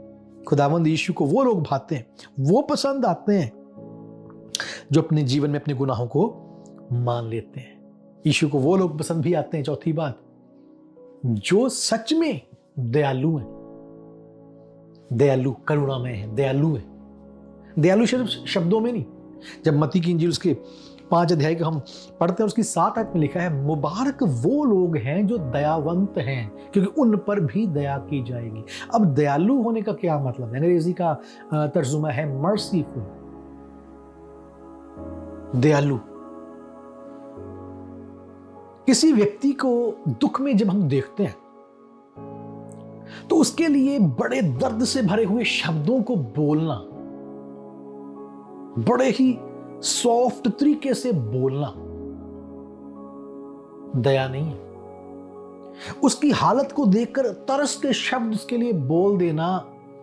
खुदावंद यीशु को वो लोग भाते हैं, वो पसंद आते हैं जो अपने जीवन में अपने गुनाहों को मान लेते हैं। यीशु को वो लोग पसंद भी आते हैं, चौथी बात, जो सच में दयालु हैं। दयालु, करुणामय है, दयालु है। दयालु सिर्फ शब्दों में नहीं। जब मत्ती की इंजील उसके 5 अध्याय को हम पढ़ते हैं, उसकी 7 आयत में लिखा है, मुबारक वो लोग हैं जो दयावंत हैं, क्योंकि उन पर भी दया की जाएगी। अब दयालु होने का क्या मतलब है? अंग्रेजी का तर्जुमा है मर्सीफुल। दयालु, किसी व्यक्ति को दुख में जब हम देखते हैं तो उसके लिए बड़े दर्द से भरे हुए शब्दों को बोलना, बड़े ही सॉफ्ट तरीके से बोलना दया नहीं है। उसकी हालत को देखकर तरस के शब्द उसके लिए बोल देना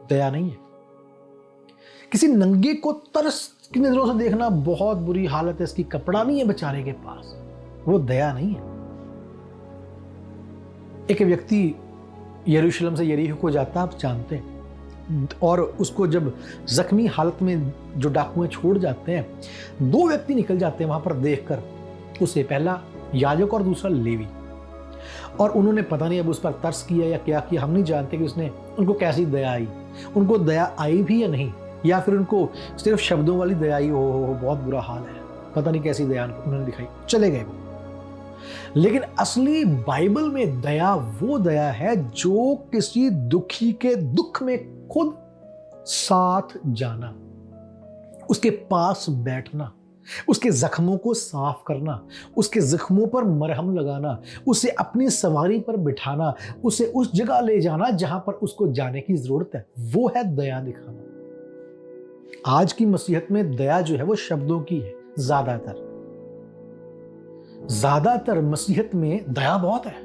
दया नहीं है। किसी नंगे को तरस की नजरों से देखना, बहुत बुरी हालत है इसकी, कपड़ा नहीं है बेचारे के पास, वो दया नहीं है। एक व्यक्ति यरूशलेम से यरीहो को जाता, आप जानते हैं, और उसको जब जख्मी हालत में जो डाकुएं छोड़ जाते हैं, 2 व्यक्ति निकल जाते हैं वहां पर देखकर उसे, पहला याजक और दूसरा लेवी। और उन्होंने पता नहीं अब उस पर तरस किया या क्या किया, हम नहीं जानते कि उसने उनको कैसी दया आई, उनको दया आई भी या नहीं, या फिर उनको सिर्फ शब्दों वाली दया आई, हो बहुत बुरा हाल है, पता नहीं कैसी दया उन्होंने दिखाई, चले गए वो। लेकिन असली बाइबल में दया वो दया है जो किसी दुखी के दुख में खुद साथ जाना, उसके पास बैठना, उसके जख्मों को साफ करना, उसके जख्मों पर मरहम लगाना, उसे अपनी सवारी पर बिठाना, उसे उस जगह ले जाना जहां पर उसको जाने की जरूरत है, वो है दया दिखाना। आज की मसीहत में दया जो है वो शब्दों की है। ज्यादातर मसीहत में दया बहुत है।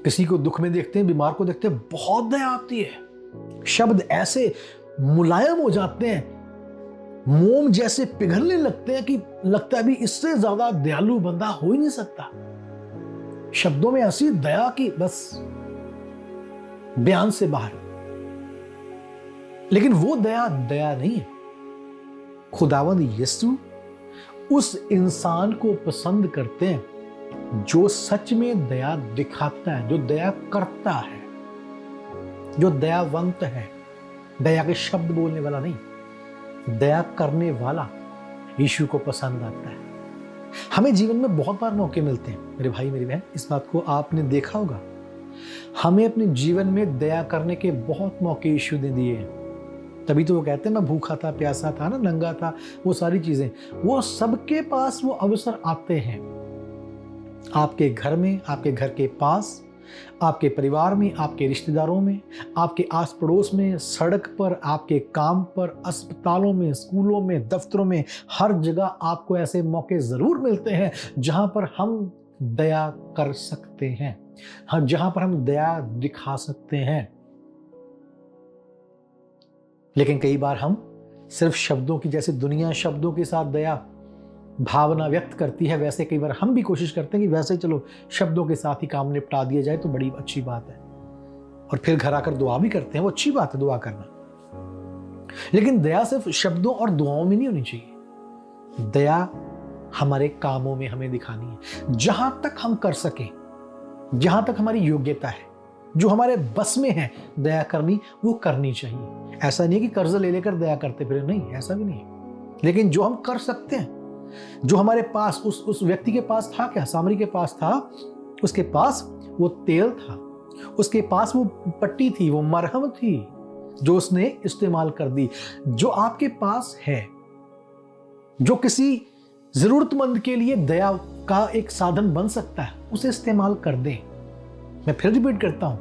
किसी को दुख में देखते हैं, बीमार को देखते हैं, बहुत दया आती है। शब्द ऐसे मुलायम हो जाते हैं, मोम जैसे पिघलने लगते हैं कि लगता है भी इससे ज्यादा दयालु बंदा हो ही नहीं सकता। शब्दों में ऐसी दया की बस बयान से बाहर। लेकिन वो दया नहीं है। खुदावंद यीशु उस इंसान को पसंद करते हैं जो सच में दया दिखाता है, जो दया करता है, जो दयावंत है। दया के शब्द बोलने वाला नहीं, दया करने वाला यीशु को पसंद आता है। हमें जीवन में बहुत बार मौके मिलते हैं मेरे भाई मेरी बहन, इस बात को आपने देखा होगा। हमें अपने जीवन में दया करने के बहुत मौके यीशु ने दिए हैं। तभी तो वो कहते हैं मैं भूखा था, प्यासा था ना, नंगा था, वो सारी चीजें, वो सबके पास वो अवसर आते हैं। आपके घर में, आपके घर के पास, आपके परिवार में, आपके रिश्तेदारों में, आपके आस पड़ोस में, सड़क पर, आपके काम पर, अस्पतालों में, स्कूलों में, दफ्तरों में, हर जगह आपको ऐसे मौके जरूर मिलते हैं जहां पर हम दया कर सकते हैं, जहां पर हम दया दिखा सकते हैं। लेकिन कई बार हम सिर्फ शब्दों की, जैसे दुनिया शब्दों के साथ दया भावना व्यक्त करती है, वैसे कई बार हम भी कोशिश करते हैं कि वैसे चलो शब्दों के साथ ही काम निपटा दिया जाए तो बड़ी अच्छी बात है, और फिर घर आकर दुआ भी करते हैं, वो अच्छी बात है दुआ करना। लेकिन दया सिर्फ शब्दों और दुआओं में नहीं होनी चाहिए। दया हमारे कामों में हमें दिखानी है। जहां तक हम कर सकें, जहां तक हमारी योग्यता है, जो हमारे बस में है दया करनी, वो करनी चाहिए। ऐसा नहीं है कि कर्ज ले लेकर दया करते फिर, नहीं, ऐसा भी नहीं है। लेकिन जो हम कर सकते हैं, जो हमारे पास, उस व्यक्ति के पास था, क्या सामरी के पास था, उसके पास वो तेल था, उसके पास वो पट्टी थी, वो मरहम थी, जो उसने इस्तेमाल कर दी। जो आपके पास है, जो किसी जरूरतमंद के लिए दया का एक साधन बन सकता है, उसे इस्तेमाल कर दें। मैं फिर रिपीट करता हूं,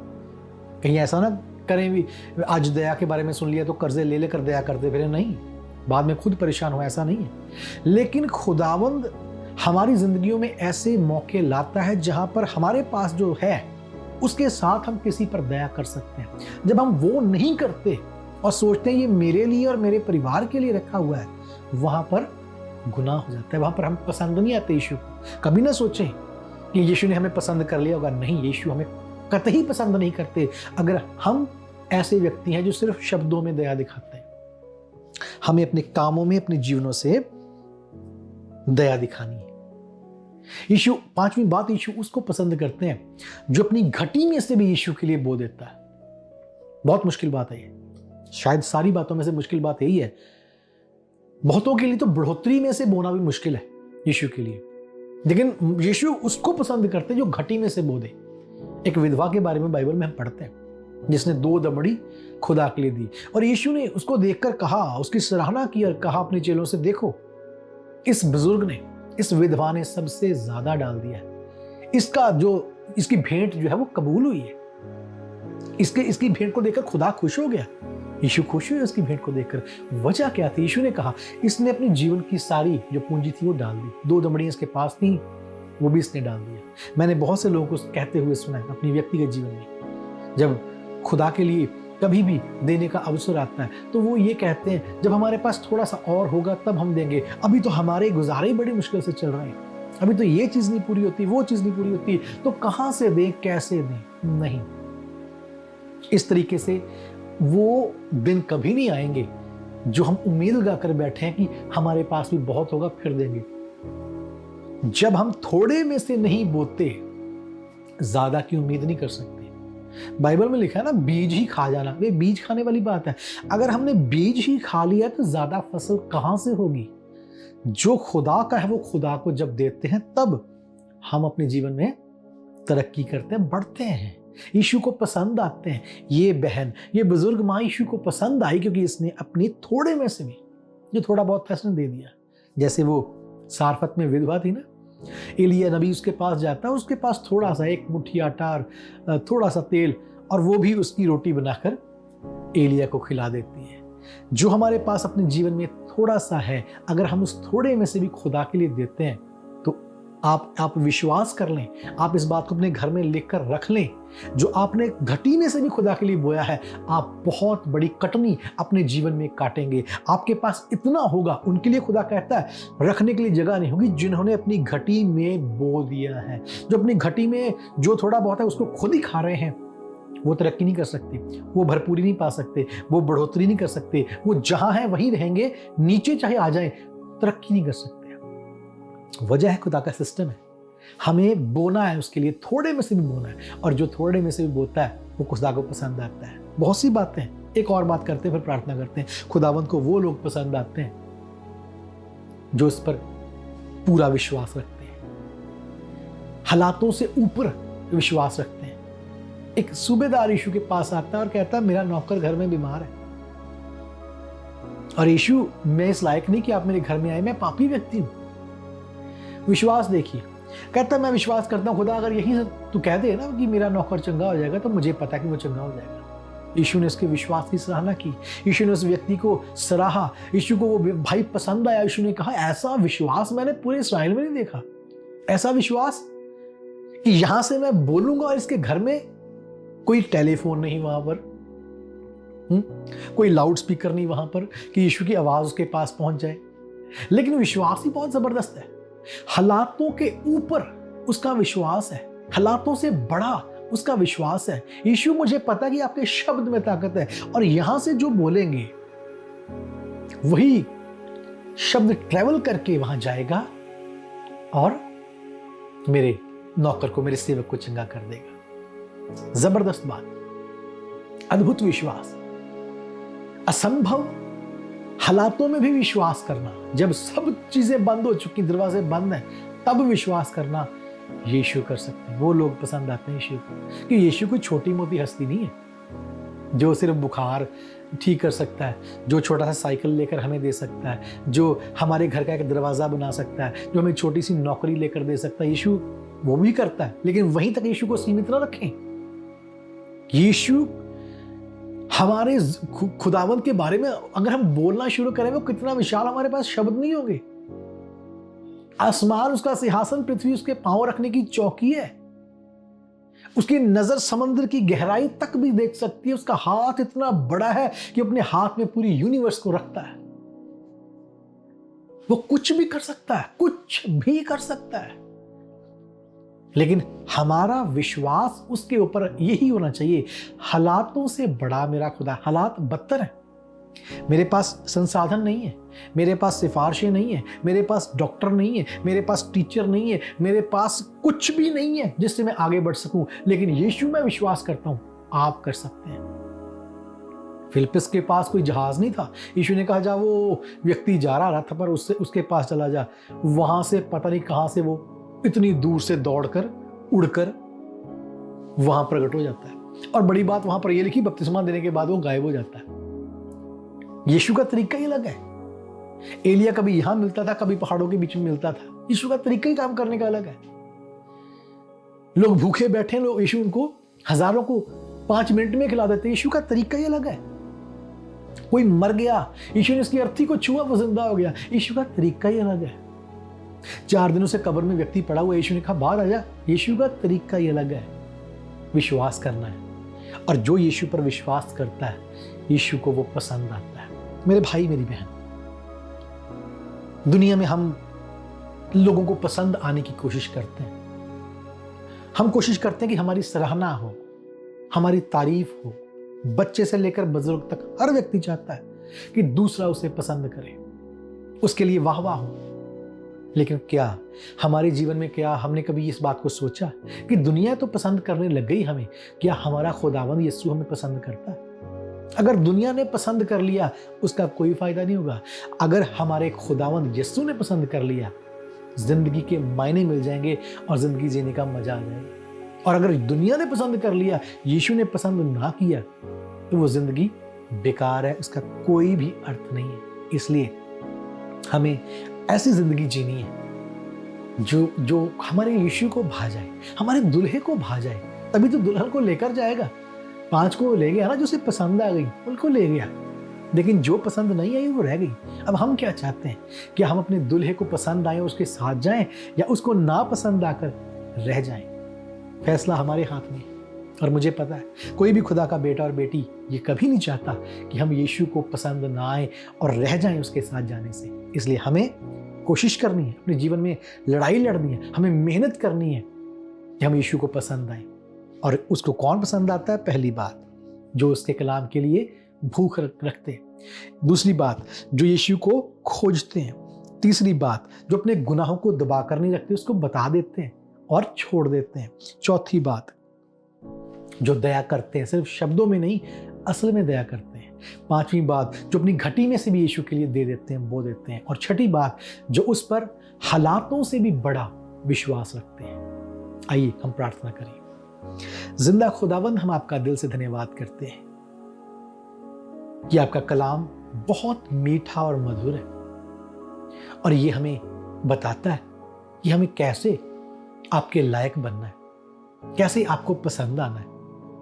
कहीं ऐसा ना करें भी आज दया के बारे में सुन लिया तो कर्जे ले लेकर दया करते फिर, नहीं, बाद में खुद परेशान हो, ऐसा नहीं है। लेकिन खुदावंद हमारी जिंदगियों में ऐसे मौके लाता है जहां पर हमारे पास जो है उसके साथ हम किसी पर दया कर सकते हैं। जब हम वो नहीं करते और सोचते हैं ये मेरे लिए और मेरे परिवार के लिए रखा हुआ है, वहां पर गुनाह हो जाता है, वहां पर हम पसंद नहीं आते यीशु को। कभी ना सोचें कि यीशु ने हमें पसंद कर लिया होगा, नहीं, यीशु हमें कतई पसंद नहीं करते अगर हम ऐसे व्यक्ति हैं जो सिर्फ शब्दों में दया दिखाते हैं। हमें अपने कामों में, अपने जीवनों से दया दिखानी है। यीशु, पांचवी बात, यीशु उसको पसंद करते हैं जो अपनी घटी में से भी यीशु के लिए बो देता है। बहुत मुश्किल बात है ये, शायद सारी बातों में से मुश्किल बात यही है। बहुतों के लिए तो बढ़ोतरी में से बोना भी मुश्किल है यीशु के लिए, लेकिन यीशु उसको पसंद करते हैं जो घटी में से बो दे। एक विधवा के बारे में बाइबल में हम पढ़ते हैं जिसने 2 दमड़ी खुदा के लिए दी, और यीशु ने उसको देखकर कहा, उसकी सराहना की और कहा अपने चेलों से, देखो इस बुजुर्ग ने, इस विधवा ने सबसे ज्यादा डाल दिया है। इसकी भेंट जो है वो कबूल हुई है। इसकी भेंट को देखकर खुदा खुश हो गया, यीशु खुश हुए उसकी भेंट को देखकर। वजह क्या थी? यीशु ने कहा इसने अपने जीवन की सारी जो पूंजी थी वो डाल दी। 2 दमड़ियां इसके पास थी, वो भी इसने डाल दिया। मैंने बहुत से लोगों को कहते हुए सुना है अपनी व्यक्तिगत जीवन में, जब खुदा के लिए कभी भी देने का अवसर आता है तो वो ये कहते हैं जब हमारे पास थोड़ा सा और होगा तब हम देंगे, अभी तो हमारे गुजारे बड़ी मुश्किल से चल रहे हैं, अभी तो ये चीज नहीं पूरी होती, वो चीज नहीं पूरी होती, तो कहां से दें, कैसे दें? नहीं, इस तरीके से वो दिन कभी नहीं आएंगे जो हम उम्मीद लगा कर बैठे हैं कि हमारे पास भी बहुत होगा फिर देंगे। जब हम थोड़े में से नहीं बोते, ज्यादा की उम्मीद नहीं कर सकते। बाइबल में लिखा है ना, बीज ही खा जाना। वे बीज खाने वाली बात है। अगर हमने बीज ही खा लिया तो ज्यादा फसल कहां से होगी? जो खुदा का है वो खुदा को जब देते हैं तब हम अपने जीवन में तरक्की करते हैं, बढ़ते हैं, यीशु को पसंद आते हैं। ये बहन, ये बुजुर्ग माँ यीशु को पसंद आई क्योंकि इसने अपनी थोड़े में से भी जो थोड़ा बहुत था उसने दे दिया। जैसे वो सारफत में विधवा थी ना, एलिया नबी उसके पास जाता है, उसके पास थोड़ा सा एक मुट्ठी आटा और थोड़ा सा तेल, और वो भी उसकी रोटी बनाकर एलिया को खिला देती है। जो हमारे पास अपने जीवन में थोड़ा सा है, अगर हम उस थोड़े में से भी खुदा के लिए देते हैं तो आप विश्वास कर लें, आप इस बात को अपने घर में लिखकर रख लें, जो आपने घटी में से भी खुदा के लिए बोया है, आप बहुत बड़ी कटनी अपने जीवन में काटेंगे। आपके पास इतना होगा, उनके लिए खुदा कहता है रखने के लिए जगह नहीं होगी, जिन्होंने अपनी घटी में बो दिया है। जो अपनी घटी में जो थोड़ा बहुत है उसको खुद ही खा रहे हैं, वो तरक्की नहीं कर सकते, वो भरपूरी नहीं पा सकते, वो बढ़ोतरी नहीं कर सकते, वो जहां है वहीं रहेंगे, नीचे चाहे आ जाएं, तरक्की नहीं कर सकते। वजह है खुदा का सिस्टम है, हमें बोना है, उसके लिए थोड़े में से भी बोना है, और जो थोड़े में से भी बोता है वो खुदा को पसंद आता है। बहुत सी बातें हैं, एक और बात करते हैं फिर प्रार्थना करते हैं। खुदावंत को वो लोग पसंद आते हैं जो इस पर पूरा विश्वास रखते हैं, हालातों से ऊपर विश्वास रखते हैं। एक सूबेदार यीशु के पास आता है और कहता है मेरा नौकर घर में बीमार है, और यीशु मैं इस लायक नहीं कि आप मेरे घर में आए, मैं पापी व्यक्ति हूं। विश्वास देखिए, कहता है मैं विश्वास करता हूं खुदा, अगर यही तू कह दे ना कि मेरा नौकर चंगा हो जाएगा तो मुझे पता कि वो चंगा हो जाएगा। यीशु ने उसके विश्वास की सराहना की, यीशु ने उस व्यक्ति को सराहा, यीशु को वो भाई पसंद आया। यीशु ने कहा ऐसा विश्वास मैंने पूरे इस्राएल में नहीं देखा, ऐसा विश्वास कि यहां से मैं बोलूंगा और इसके घर में कोई टेलीफोन नहीं वहां पर, कोई लाउड स्पीकर नहीं वहां पर कि यीशु की आवाज उसके पास पहुंच जाए, लेकिन विश्वास ही बहुत जबरदस्त है। हालातों के ऊपर उसका विश्वास है, हालातों से बड़ा उसका विश्वास है। यीशु मुझे पता कि आपके शब्द में ताकत है, और यहां से जो बोलेंगे वही शब्द ट्रेवल करके वहां जाएगा और मेरे नौकर को, मेरे सेवक को चंगा कर देगा। जबरदस्त बात, अद्भुत विश्वास, असंभव हालातों में भी विश्वास करना। जब सब चीजें बंद हो चुकी, दरवाजे बंद हैं, तब विश्वास करना यीशु कर सकते हैं। वो लोग पसंद आते हैं यीशु को, कि यीशु कोई छोटी मोटी हस्ती नहीं है जो सिर्फ बुखार ठीक कर सकता है, जो छोटा सा साइकिल लेकर हमें दे सकता है, जो हमारे घर का एक दरवाजा बना सकता है, जो हमें छोटी सी नौकरी लेकर दे सकता है। यीशु वो भी करता है, लेकिन वहीं तक यीशु को सीमित न रखें। यीशु हमारे खुदावंत के बारे में अगर हम बोलना शुरू करें, वो कितना विशाल, हमारे पास शब्द नहीं होंगे। आसमान उसका सिंहासन, पृथ्वी उसके पांव रखने की चौकी है। उसकी नजर समुद्र की गहराई तक भी देख सकती है। उसका हाथ इतना बड़ा है कि अपने हाथ में पूरी यूनिवर्स को रखता है। वो कुछ भी कर सकता है, कुछ भी कर सकता है, लेकिन हमारा विश्वास उसके ऊपर यही होना चाहिए, हालातों से बड़ा मेरा खुदा। हालात बदतर है, मेरे पास संसाधन नहीं है, मेरे पास सिफारिशें नहीं है, मेरे पास डॉक्टर नहीं है, मेरे पास टीचर नहीं है, मेरे पास कुछ भी नहीं है जिससे मैं आगे बढ़ सकूं, लेकिन यीशु में विश्वास करता हूं आप कर सकते हैं। फिलिप्पस के पास कोई जहाज नहीं था, यीशु ने कहा जा वो व्यक्ति जा रहा था पर उसके पास चला जा। वहां से पता नहीं कहां से वो इतनी दूर से दौड़कर उड़कर वहां प्रकट हो जाता है। और बड़ी बात वहां पर यह लिखी, बपतिस्मा देने के बाद वो गायब हो जाता है। यीशु का तरीका ही अलग है। एलिया कभी यहां मिलता था, कभी पहाड़ों के बीच में मिलता था। यीशु का तरीका ही काम करने का अलग है। लोग भूखे बैठे, लोग यीशु उनको हजारों को 5 मिनट में खिला देते। यीशु का तरीका ही अलग है। कोई मर गया, यीशु ने उसकी अर्थी को छुआ, वो जिंदा हो गया। यीशु का तरीका ही अलग है। 4 दिनों से कब्र में व्यक्ति पड़ा हुआ, यीशु ने कहा बाहर आ जा। यीशु का तरीका ही अलग है। विश्वास करना है, और जो यीशु पर विश्वास करता है यीशु को वो पसंद आता है। मेरे भाई मेरी बहन, दुनिया में हम लोगों को पसंद आने की कोशिश करते हैं। हम कोशिश करते हैं कि हमारी सराहना हो, हमारी तारीफ हो। बच्चे से लेकर बुजुर्ग तक हर व्यक्ति चाहता है कि दूसरा उसे पसंद करे, उसके लिए वाह वाह हो। लेकिन क्या हमारे जीवन में, क्या हमने कभी इस बात को सोचा कि दुनिया तो पसंद करने लग गई हमें, क्या हमारा खुदावंद यीशु हमें पसंद करता है? अगर दुनिया ने पसंद कर लिया उसका कोई फायदा नहीं होगा। अगर हमारे खुदावंद यीशु ने पसंद कर लिया, जिंदगी के मायने मिल जाएंगे और जिंदगी जीने का मजा आ जाएगा। और अगर दुनिया ने पसंद कर लिया, यीशु ने पसंद ना किया, तो वो जिंदगी बेकार है, उसका कोई भी अर्थ नहीं है। इसलिए हमें ऐसी जिंदगी जीनी है जो जो हमारे यीशु को भा जाए, हमारे दुल्हे को भा जाए। तभी तो दुल्हन को लेकर जाएगा। 5 को ले गया ना, जो उसे पसंद आ गई उनको ले गया, लेकिन जो पसंद नहीं आई वो रह गई। अब हम क्या चाहते हैं कि हम अपने दुल्हे को पसंद आए उसके साथ जाएं, या उसको ना पसंद आकर रह जाएं। फैसला हमारे हाथ में है। और मुझे पता है कोई भी खुदा का बेटा और बेटी ये कभी नहीं चाहता कि हम यीशु को पसंद ना आए और रह जाएं उसके साथ जाने से। इसलिए हमें कोशिश करनी है, अपने जीवन में लड़ाई लड़नी है, हमें मेहनत करनी है कि हम यीशु को पसंद आए। और उसको कौन पसंद आता है? पहली बात, जो उसके कलाम के लिए भूख रखते हैं। दूसरी बात, जो यीशु को खोजते हैं। तीसरी बात, जो अपने गुनाहों को दबा कर नहीं रखते, उसको बता देते हैं और छोड़ देते हैं। चौथी बात, जो दया करते हैं, सिर्फ शब्दों में नहीं असल में दया करते हैं। पांचवी बात, जो अपनी घटी में से भी यीशु के लिए दे देते हैं, बो देते हैं। और छठी बात, जो उस पर हालातों से भी बड़ा विश्वास रखते हैं। आइए हम प्रार्थना करें। जिंदा खुदावंद, हम आपका दिल से धन्यवाद करते हैं कि आपका कलाम बहुत मीठा और मधुर है, और ये हमें बताता है कि हमें कैसे आपके लायक बनना है, कैसे आपको पसंद आना है।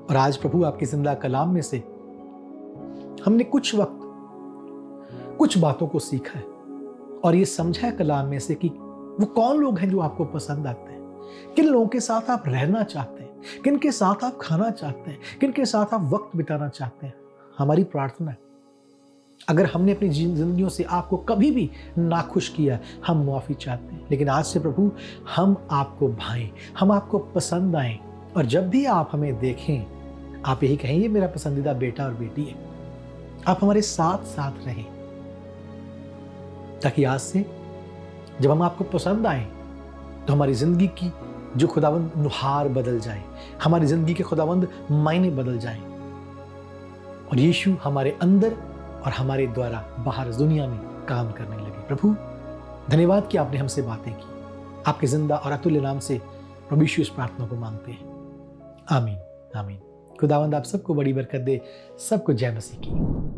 और आज प्रभु आपके जिंदा कलाम में से हमने कुछ वक्त कुछ बातों को सीखा है, और ये समझा है कलाम में से कि वो कौन लोग हैं जो आपको पसंद आते हैं, किन लोगों के साथ आप रहना चाहते हैं, किन के साथ आप खाना चाहते हैं, किन के साथ आप वक्त बिताना चाहते हैं। हमारी प्रार्थना है, अगर हमने अपनी जिंदगियों से आपको कभी भी नाखुश किया, हम माफी चाहते हैं। लेकिन आज से प्रभु हम आपको भाएं, हम आपको पसंद आएं, और जब भी आप हमें देखें आप यही कहें, ये मेरा पसंदीदा बेटा और बेटी है। आप हमारे साथ साथ रहें, ताकि आज से जब हम आपको पसंद आए तो हमारी जिंदगी की जो खुदावंद नुहार बदल जाए, हमारी जिंदगी के खुदावंद मायने बदल जाए, और यीशु हमारे अंदर और हमारे द्वारा बाहर दुनिया में काम करने लगे। प्रभु धन्यवाद कि आपने हमसे बातें की। आपके जिंदा और अतुल्य नाम से प्रभु यीशु इस प्रार्थना को मांगते हैं, आमीन आमीन। खुदावंद आप सबको बड़ी बरकत दे। सबको जय मसीह की।